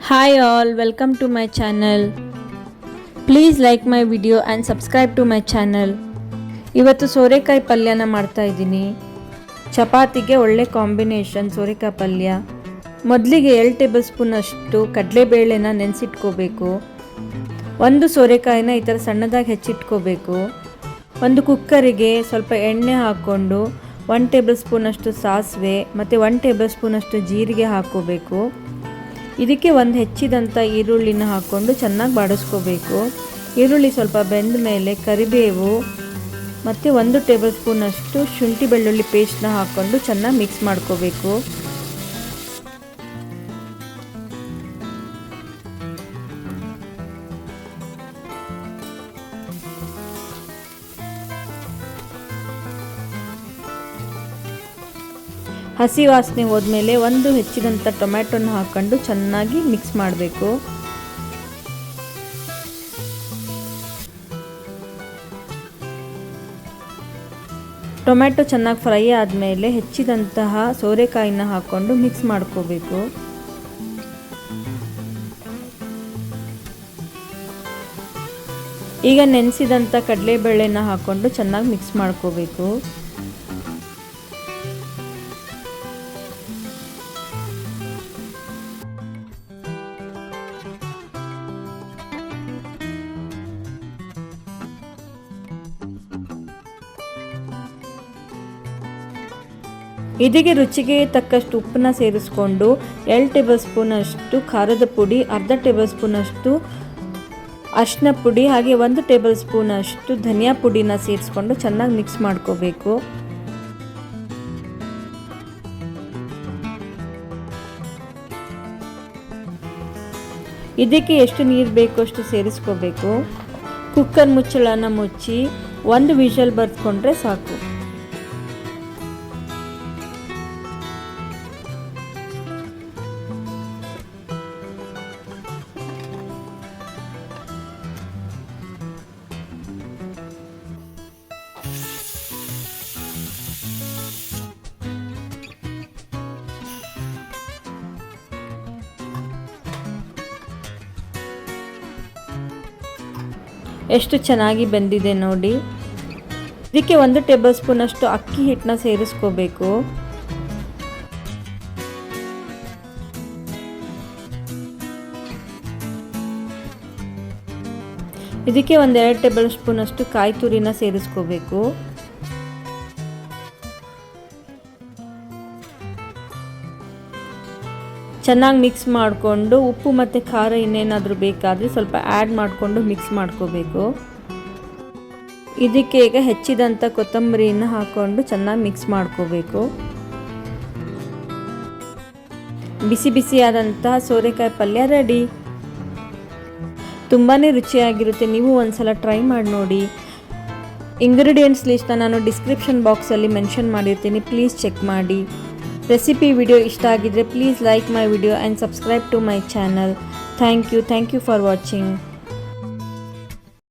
Hi all, welcome to my channel. Please like my video and subscribe to my channel. ಇವತ್ತು ಸೋರೆಕಾಯಿ ಪಲ್ಯನ ಮಾಡ್ತಾ ಇದ್ದೀನಿ. ಚಪಾತಿಗೆ ಒಳ್ಳೆ ಕಾಂಬಿನೇಷನ್ ಸೋರೆಕಾಯಿ ಪಲ್ಯ. ಮೊದಲಿಗೆ 2 ಟೇಬಲ್ ಸ್ಪೂನ್ ಅಷ್ಟು ಕಡಲೆಬೇಳೆನ ನೆನೆಸಿಟ್ಕೋಬೇಕು. ಒಂದು ಸೋರೆಕಾಯಿನ ಈ ಥರ ಸಣ್ಣದಾಗಿ ಹೆಚ್ಚಿಟ್ಕೋಬೇಕು. ಒಂದು ಕುಕ್ಕರಿಗೆ ಸ್ವಲ್ಪ ಎಣ್ಣೆ ಹಾಕ್ಕೊಂಡು 1 ಟೇಬಲ್ ಸ್ಪೂನ್ ಅಷ್ಟು ಸಾಸಿವೆ ಮತ್ತು 1 ಟೇಬಲ್ ಸ್ಪೂನ್ ಅಷ್ಟು ಜೀರಿಗೆ ಹಾಕ್ಕೋಬೇಕು. ಇದಕ್ಕೆ ಒಂದು ಹೆಚ್ಚಿದಂಥ ಈರುಳ್ಳಿನ ಹಾಕ್ಕೊಂಡು ಚೆನ್ನಾಗಿ ಬಾಡಿಸ್ಕೋಬೇಕು. ಈರುಳ್ಳಿ ಸ್ವಲ್ಪ ಬೆಂದ ಮೇಲೆ ಕರಿಬೇವು ಮತ್ತು 1 ಟೇಬಲ್ ಸ್ಪೂನ್ ಅಷ್ಟು ಶುಂಠಿ ಬೆಳ್ಳುಳ್ಳಿ ಪೇಸ್ಟ್ನ ಹಾಕ್ಕೊಂಡು ಚೆನ್ನಾಗಿ ಮಿಕ್ಸ್ ಮಾಡ್ಕೋಬೇಕು. ಹಸಿ ವಾಸನೆ ಹೋದ್ಮೇಲೆ ಒಂದು ಹೆಚ್ಚಿದಂಥ ಟೊಮ್ಯಾಟೊನ ಹಾಕ್ಕೊಂಡು ಚೆನ್ನಾಗಿ ಮಿಕ್ಸ್ ಮಾಡಬೇಕು. ಟೊಮ್ಯಾಟೊ ಚೆನ್ನಾಗಿ ಫ್ರೈ ಆದಮೇಲೆ ಹೆಚ್ಚಿದಂತಹ ಸೋರೆಕಾಯಿನ ಹಾಕ್ಕೊಂಡು ಮಿಕ್ಸ್ ಮಾಡ್ಕೋಬೇಕು. ಈಗ ನೆನೆಸಿದಂಥ ಕಡಲೆಬೇಳೆನ ಹಾಕ್ಕೊಂಡು ಚೆನ್ನಾಗಿ ಮಿಕ್ಸ್ ಮಾಡ್ಕೋಬೇಕು. ಇದಕ್ಕೆ ರುಚಿಗೆ ತಕ್ಕಷ್ಟು ಉಪ್ಪನ್ನ ಸೇರಿಸ್ಕೊಂಡು 2 ಟೇಬಲ್ ಸ್ಪೂನ್ ಅಷ್ಟು ಖಾರದ ಪುಡಿ, ಅರ್ಧ ಟೇಬಲ್ ಸ್ಪೂನ್ ಅಷ್ಟು ಅರಿಶಿನ ಪುಡಿ ಹಾಗೆ 1 ಟೇಬಲ್ ಸ್ಪೂನ್ ಅಷ್ಟು ಧನಿಯಾ ಪುಡಿನ ಸೇರಿಸ್ಕೊಂಡು ಚೆನ್ನಾಗಿ ಮಿಕ್ಸ್ ಮಾಡ್ಕೋಬೇಕು. ಇದಕ್ಕೆ ಎಷ್ಟು ನೀರು ಬೇಕೋ ಅಷ್ಟು ಸೇರಿಸ್ಕೋಬೇಕು. ಕುಕ್ಕರ್ ಮುಚ್ಚಳನ ಮುಚ್ಚಿ 1 ವಿಷಲ್ ಬರ್ತ್ಕೊಂಡ್ರೆ ಸಾಕು. ಎಷ್ಟು ಚೆನ್ನಾಗಿ ಬೆಂದಿದೆ ನೋಡಿ. ಇದಕ್ಕೆ 1 ಟೇಬಲ್ ಸ್ಪೂನ್ ಅಷ್ಟು ಅಕ್ಕಿ ಹಿಟ್ಟನ್ನ ಸೇರಿಸ್ಕೋಬೇಕು. ಇದಕ್ಕೆ 2 ಟೇಬಲ್ ಸ್ಪೂನ್ ಅಷ್ಟು ಕಾಯಿ ತುರಿನ ಸೇರಿಸ್ಕೋಬೇಕು. ಚೆನ್ನಾಗಿ ಮಿಕ್ಸ್ ಮಾಡಿಕೊಂಡು ಉಪ್ಪು ಮತ್ತು ಖಾರ ಇನ್ನೇನಾದರೂ ಬೇಕಾದರೆ ಸ್ವಲ್ಪ ಆ್ಯಡ್ ಮಾಡಿಕೊಂಡು ಮಿಕ್ಸ್ ಮಾಡ್ಕೋಬೇಕು. ಇದಕ್ಕೆ ಈಗ ಹೆಚ್ಚಿದಂಥ ಕೊತ್ತಂಬರಿನ ಹಾಕ್ಕೊಂಡು ಚೆನ್ನಾಗಿ ಮಿಕ್ಸ್ ಮಾಡ್ಕೋಬೇಕು. ಬಿಸಿ ಬಿಸಿಯಾದಂತಹ ಸೋರೆಕಾಯಿ ಪಲ್ಯ ರೆಡಿ. ತುಂಬಾ ರುಚಿಯಾಗಿರುತ್ತೆ. ನೀವು ಒಂದ್ಸಲ ಟ್ರೈ ಮಾಡಿ ನೋಡಿ. ಇಂಗ್ರೀಡಿಯೆಂಟ್ಸ್ ಲಿಸ್ಟ್ನ ನಾನು ಡಿಸ್ಕ್ರಿಪ್ಷನ್ ಬಾಕ್ಸಲ್ಲಿ ಮೆನ್ಷನ್ ಮಾಡಿರ್ತೀನಿ, ಪ್ಲೀಸ್ ಚೆಕ್ ಮಾಡಿ. ರೆಸಿಪಿ ವಿಡಿಯೋ ಇಷ್ಟ ಆಗಿದ್ರೆ please like my video and subscribe to my channel. Thank you for watching.